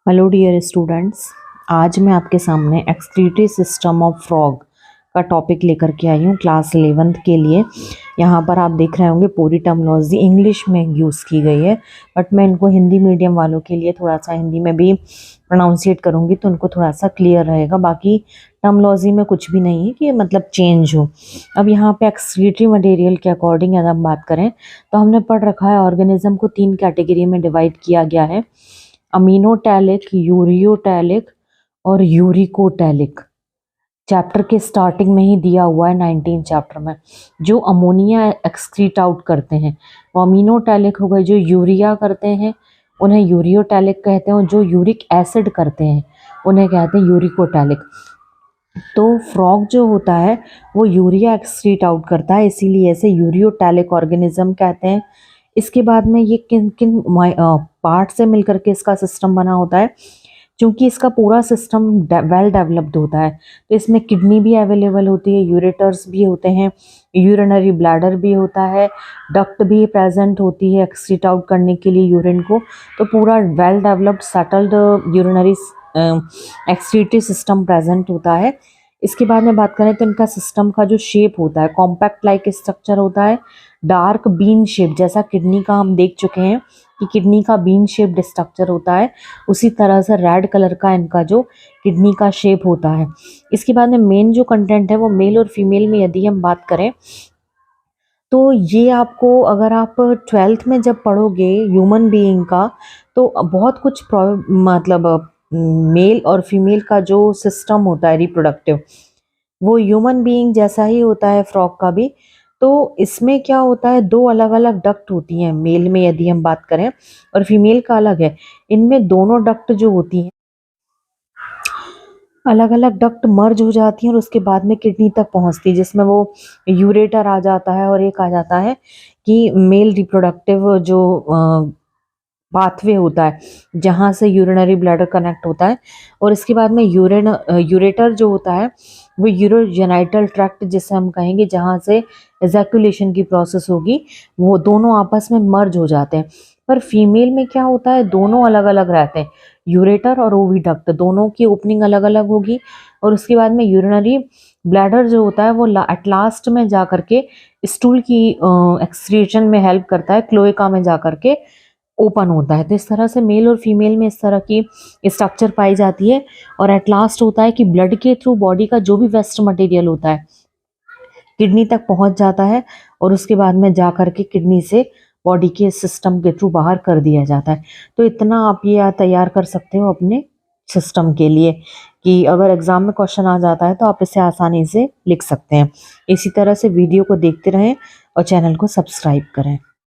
Hello dear students, आज मैं आपके सामने एक्सक्रीटरी सिस्टम ऑफ फ्रॉग का टॉपिक लेकर के आई हूँ क्लास 11th के लिए। यहाँ पर आप देख रहे होंगे पूरी टर्मिनोलॉजी इंग्लिश में यूज़ की गई है, बट मैं इनको हिंदी मीडियम वालों के लिए थोड़ा सा हिंदी में भी प्रोनाउंसिएट करूँगी तो उनको थोड़ा सा क्लियर रहेगा। बाकी टर्मिनोलॉजी में कुछ भी नहीं है कि मतलब चेंज हो। अब यहाँ पे एक्सक्रीटरी मटेरियल के अकॉर्डिंग अगर हम बात करें तो हमने पढ़ रखा है ऑर्गेनिज्म को 3 कैटेगरी में डिवाइड किया गया है, अमीनोटैलिक, यूरियोटैलिक और यूरिकोटैलिक। चैप्टर के स्टार्टिंग में ही दिया हुआ है 19 चैप्टर में। जो अमोनिया एक्सक्रीट आउट करते हैं वो अमीनोटैलिक हो गए, जो यूरिया करते हैं उन्हें यूरियोटैलिक कहते हैं और जो यूरिक एसिड करते हैं उन्हें कहते हैं यूरिकोटैलिक। तो फ्रॉग जो होता है वो यूरिया एक्सक्रीट आउट करता है, इसीलिए इसे यूरियोटैलिक ऑर्गेनिज्म कहते हैं। इसके बाद में ये किन किन पार्ट से मिलकर के इसका सिस्टम बना होता है, क्योंकि इसका पूरा सिस्टम वेल डेवलप्ड होता है तो इसमें किडनी भी अवेलेबल होती है, यूरेटर्स भी होते हैं, यूरिनरी ब्लैडर भी होता है, डक्ट भी प्रेजेंट होती है एक्सक्रीट आउट करने के लिए यूरिन को। तो पूरा well developed settled urinary excretory system present होता है। इसके बाद में बात करें तो इनका सिस्टम का जो शेप होता है कॉम्पैक्ट लाइक स्ट्रक्चर होता है, डार्क बीन शेप, जैसा किडनी का हम देख चुके हैं कि किडनी का बीन शेप्ड स्ट्रक्चर होता है, उसी तरह से रेड कलर का इनका जो किडनी का शेप होता है। इसके बाद में मेन जो कंटेंट है वो मेल और फीमेल में यदि हम बात करें तो ये आपको अगर आप 12th में जब पढ़ोगे ह्यूमन बीइंग का तो बहुत कुछ मतलब मेल और फीमेल का जो सिस्टम होता है रिप्रोडक्टिव वो ह्यूमन बीइंग जैसा ही होता है फ्रॉग का भी। तो इसमें क्या होता है, 2 अलग अलग डक्ट होती हैं मेल में यदि हम बात करें और फीमेल का अलग है। इनमें दोनों डक्ट जो होती हैं अलग अलग डक्ट मर्ज हो जाती हैं और उसके बाद में किडनी तक पहुंचती है, जिसमें वो यूरेटर आ जाता है और एक आ जाता है कि मेल रिप्रोडक्टिव जो पाथवे होता है जहाँ से यूरिनरी ब्लैडर कनेक्ट होता है। और इसके बाद में यूरेटर जो होता है वो यूरोजेनाइटल ट्रैक्ट जिसे हम कहेंगे, जहाँ से एजैकुलेशन की प्रोसेस होगी, वो दोनों आपस में मर्ज हो जाते हैं। पर फीमेल में क्या होता है, दोनों अलग अलग रहते हैं, यूरेटर और ओविडक्ट दोनों की ओपनिंग अलग अलग होगी। और उसके बाद में यूरिनरी ब्लैडर जो होता है वो एट लास्ट में जा करके स्टूल की एक्सक्रीशन में हेल्प करता है, क्लोएका में जा करके ओपन होता है। तो इस तरह से मेल और फीमेल में इस तरह की स्ट्रक्चर पाई जाती है। और एट लास्ट होता है कि ब्लड के थ्रू बॉडी का जो भी वेस्ट मटेरियल होता है किडनी तक पहुंच जाता है और उसके बाद में जा करके किडनी से बॉडी के सिस्टम के थ्रू बाहर कर दिया जाता है। तो इतना आप ये तैयार कर सकते हो अपने सिस्टम के लिए कि अगर एग्जाम में क्वेश्चन आ जाता है तो आप इसे आसानी से लिख सकते हैं। इसी तरह से वीडियो को देखते रहें और चैनल को सब्सक्राइब करें।